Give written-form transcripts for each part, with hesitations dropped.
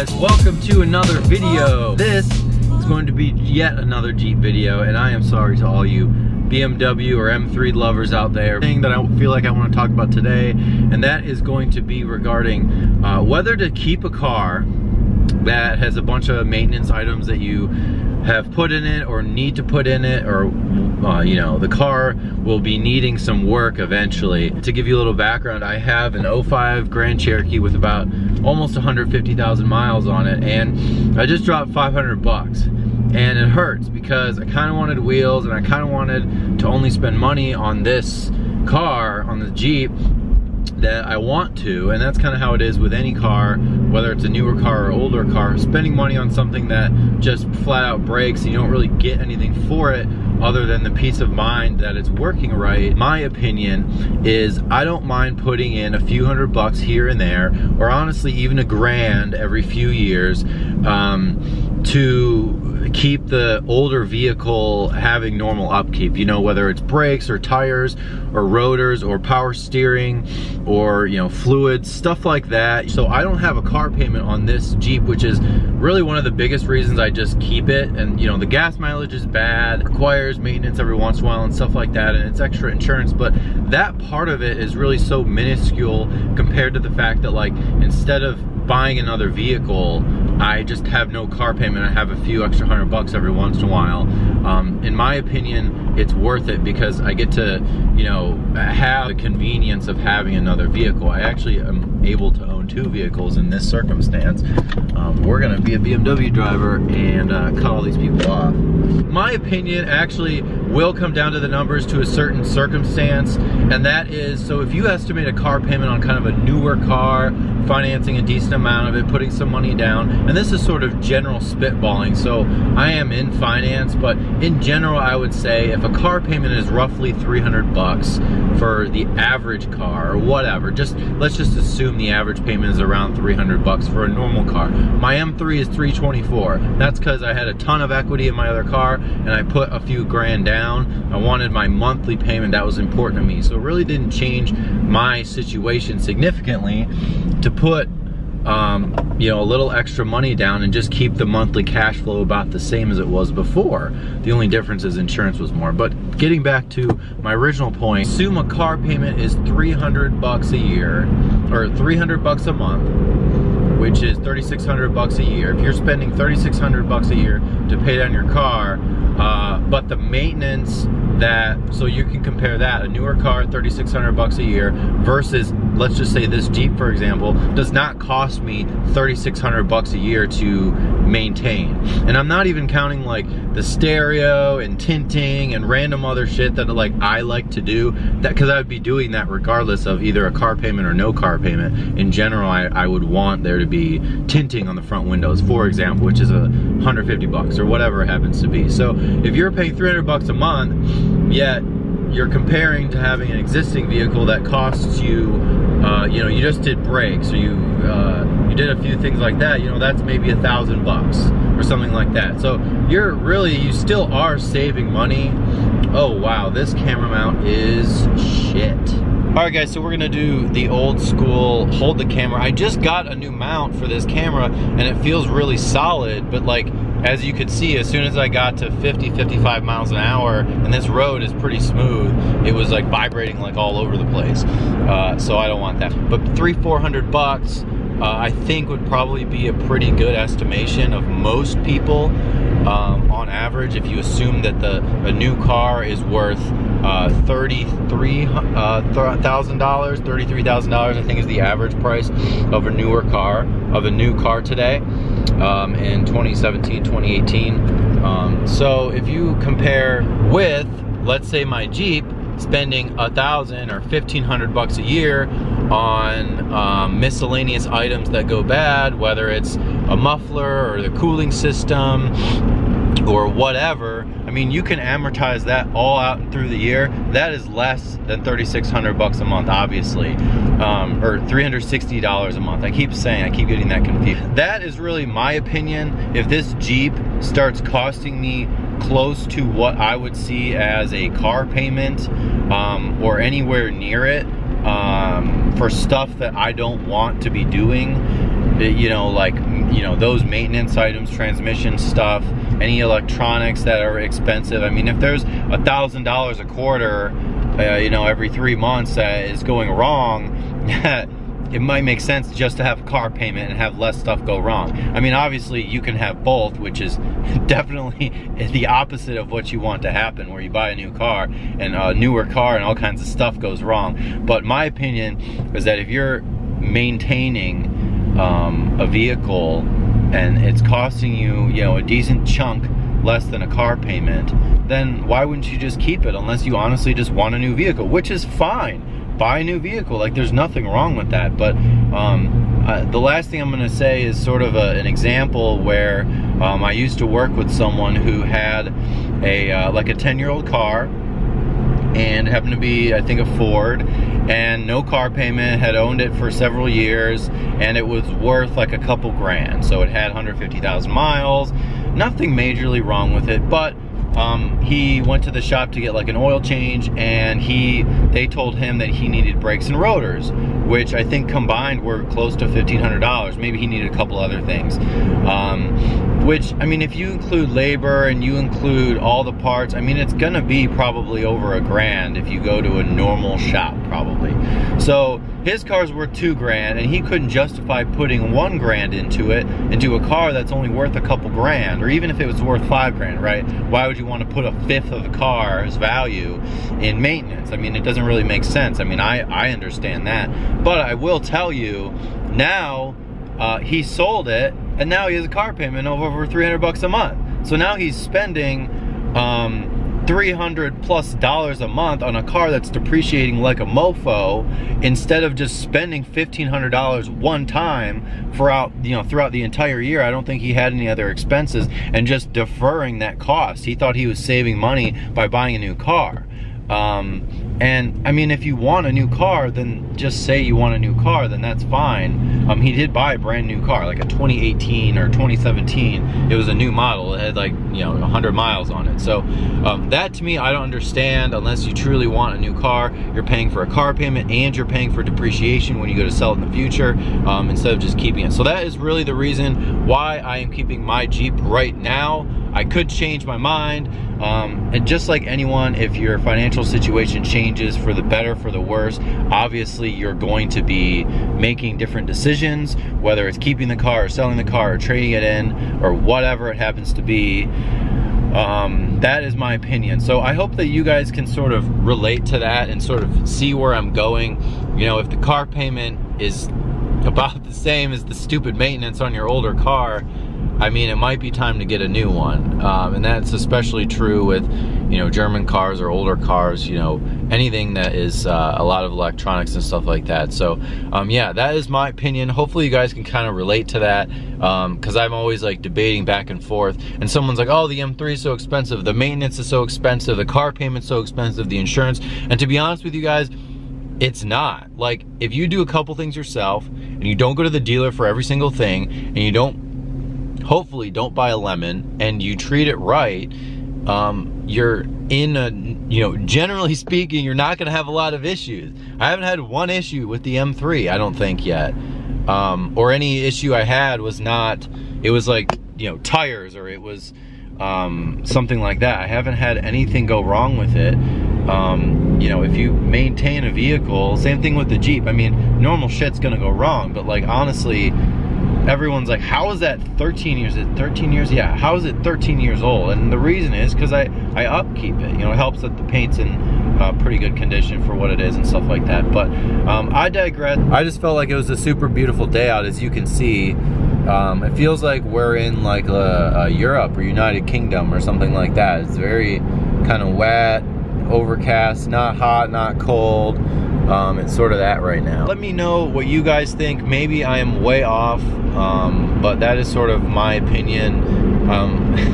guys, welcome to another video. This is going to be yet another Jeep video, and I am sorry to all you BMW or M3 lovers out there. Thing that I feel like I want to talk about today, and that is going to be regarding whether to keep a car that has a bunch of maintenance items that you have put in it or need to put in it, or you know, the car will be needing some work eventually. To give you a little background, I have an 05 Grand Cherokee with about almost 150,000 miles on it, and I just dropped 500 bucks. And it hurts because I kind of wanted wheels, and I kind of wanted to only spend money on this car, on the Jeep, that I want to, and that's kind of how it is with any car, whether it's a newer car or older car. Spending money on something that just flat out breaks and you don't really get anything for it other than the peace of mind that it's working right. My opinion is I don't mind putting in a few hundred bucks here and there, or honestly even $1,000 every few years, to keep the older vehicle having normal upkeep, you know, whether it's brakes or tires or rotors or power steering or, you know, fluids, stuff like that. So I don't have a car payment on this Jeep, which is really one of the biggest reasons I just keep it. And you know, the gas mileage is bad, requires maintenance every once in a while and stuff like that, and it's extra insurance, but that part of it is really so minuscule compared to the fact that, like, instead of buying another vehicle, I just have no car payment. I have a few extra $100 bucks every once in a while. In my opinion, it's worth it because I get to, you know, have the convenience of having another vehicle. I actually am able to own 2 vehicles in this circumstance. We're gonna be a BMW driver and cut all these people off. My opinion actually will come down to the numbers to a certain circumstance, and that is, so if you estimate a car payment on kind of a newer car, financing a decent amount of it, putting some money down, and this is sort of general spitballing, so I am in finance, but in general I would say if a car payment is roughly 300 bucks for the average car or whatever, let's just assume the average payment is around 300 bucks for a normal car. My M3 is 324. That's because I had a ton of equity in my other car and I put a few grand down. I wanted my monthly payment, that was important to me, so it really didn't change my situation significantly to put you know, a little extra money down and just keep the monthly cash flow about the same as it was before. The only difference is insurance was more. But getting back to my original point, assume a car payment is 300 bucks a year, or 300 bucks a month, which is 3,600 bucks a year. If you're spending 3,600 bucks a year to pay down your car, but the maintenance so you can compare that, a newer car, 3,600 bucks a year, versus, let's just say this Jeep, for example, does not cost me 3,600 bucks a year to maintain. And I'm not even counting like the stereo and tinting and random other shit that like I like to do, that because I would be doing that regardless of either a car payment or no car payment. In general, I would want there to be tinting on the front windows, for example, which is 150 bucks or whatever it happens to be. So if you're paying 300 bucks a month, yet you're comparing to having an existing vehicle that costs you, you know, you just did brakes, or you did a few things like that, you know, that's maybe 1,000 bucks or something like that. So you still are saving money. Oh wow, this camera mount is shit. Alright guys, so we're gonna do the old school hold the camera. I just got a new mount for this camera and it feels really solid, but like, as you could see, as soon as I got to 50, 55 miles an hour, and this road is pretty smooth, it was like vibrating like all over the place. So I don't want that. But 300-400 bucks, I think would probably be a pretty good estimation of most people on average, if you assume that a new car is worth $33,000, I think is the average price of a new car today, in 2017, 2018. So if you compare with, let's say, my Jeep spending $1,000 or $1,500 bucks a year on miscellaneous items that go bad, whether it's a muffler or the cooling system or whatever, I mean, you can amortize that all out through the year. That is less than 3,600 bucks a month, obviously, or $360 a month. I keep getting that confused. That is really my opinion. If this Jeep starts costing me close to what I would see as a car payment, or anywhere near it, for stuff that I don't want to be doing, you know, like you know, those maintenance items, transmission stuff, any electronics that are expensive. I mean, if there's $1,000 a quarter, you know, every 3 months that is going wrong, it might make sense just to have a car payment and have less stuff go wrong. I mean, obviously you can have both, which is definitely the opposite of what you want to happen, where you buy a new car and a newer car and all kinds of stuff goes wrong. But my opinion is that if you're maintaining a vehicle and it's costing you, you know, a decent chunk less than a car payment, then why wouldn't you just keep it, unless you honestly just want a new vehicle, which is fine. Buy a new vehicle, like there's nothing wrong with that. But the last thing I'm gonna say is sort of an example where I used to work with someone who had a like a 10-year-old car, and happened to be, I think, a Ford, and no car payment, had owned it for several years, and it was worth like a couple grand. So it had 150,000 miles, nothing majorly wrong with it, but he went to the shop to get like an oil change, and they told him that he needed brakes and rotors, which I think combined were close to $1,500. Maybe he needed a couple other things. Which, I mean, if you include labor and you include all the parts, I mean, it's gonna be probably over a grand if you go to a normal shop, probably. So his car's worth 2 grand, and he couldn't justify putting 1 grand into a car that's only worth a couple grand, or even if it was worth 5 grand, right? Why would you want to put 1/5 of the car's value in maintenance? I mean, it doesn't really make sense. I mean, I understand that, but I will tell you now, he sold it, and now he has a car payment of over $300 a month. So now he's spending $300+ a month on a car that's depreciating like a mofo, instead of just spending $1,500 one time throughout the entire year. I don't think he had any other expenses, and just deferring that cost. He thought he was saving money by buying a new car. And I mean, if you want a new car, then just say you want a new car, then that's fine. He did buy a brand new car, like a 2018 or 2017. It was a new model. It had like, you know, 100 miles on it. So that to me, I don't understand. Unless you truly want a new car, you're paying for a car payment and you're paying for depreciation when you go to sell it in the future, instead of just keeping it. So that is really the reason why I am keeping my Jeep right now. I could change my mind, and just like anyone, if your financial situation changes for the better, for the worse, obviously you're going to be making different decisions, whether it's keeping the car or selling the car or trading it in or whatever it happens to be. That is my opinion. So I hope that you guys can sort of relate to that and sort of see where I'm going. You know, if the car payment is about the same as the stupid maintenance on your older car, I mean, it might be time to get a new one. And that's especially true with, you know, German cars or older cars, you know, anything that is a lot of electronics and stuff like that. So yeah, that is my opinion. Hopefully you guys can kind of relate to that, because I'm always like debating back and forth, and someone's like, oh, the M3 is so expensive, the maintenance is so expensive, the car payment's so expensive, the insurance. And to be honest with you guys, it's not. Like, if you do a couple things yourself and you don't go to the dealer for every single thing, and you hopefully don't buy a lemon, and you treat it right, you're in a, you know, generally speaking, you're not gonna have a lot of issues. I haven't had one issue with the M3, I don't think yet. Or any issue I had was not, it was like, you know, tires, or it was something like that. I haven't had anything go wrong with it. You know, if you maintain a vehicle, same thing with the Jeep. I mean, normal shit's gonna go wrong, but like, honestly, everyone's like, how is that 13 years? Is it 13 years? Yeah, how is it 13 years old? And the reason is because I upkeep it. You know, it helps that the paint's in pretty good condition for what it is and stuff like that. But I digress. I just felt like it was a super beautiful day out, as you can see. It feels like we're in like Europe or United Kingdom or something like that. It's very kind of wet, overcast, not hot, not cold. It's sort of that right now. Let me know what you guys think. Maybe I am way off, but that is sort of my opinion.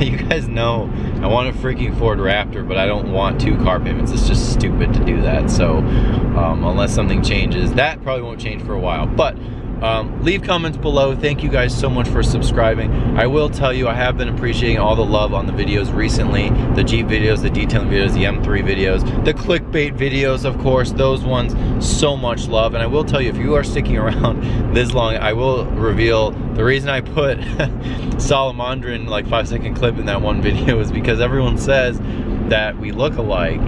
You guys know I want a freaking Ford Raptor, but I don't want 2 car payments. It's just stupid to do that. So unless something changes, that probably won't change for a while. But Leave comments below. Thank you guys so much for subscribing. I will tell you, I have been appreciating all the love on the videos recently. The Jeep videos, the detailing videos, the M3 videos, the clickbait videos, of course, those ones, so much love. And I will tell you, if you are sticking around this long, I will reveal the reason I put Salamandrin like 5-second clip in that one video is because everyone says that we look alike,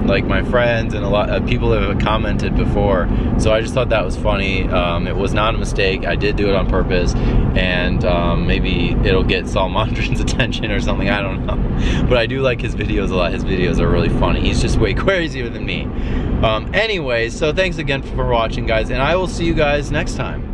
like my friends and a lot of people have commented before. So I just thought that was funny. It was not a mistake. I did do it on purpose, and maybe it'll get Salamandrin's attention or something, I don't know. But I do like his videos a lot. His videos are really funny. He's just way crazier than me. Anyways, so thanks again for watching, guys, and I will see you guys next time.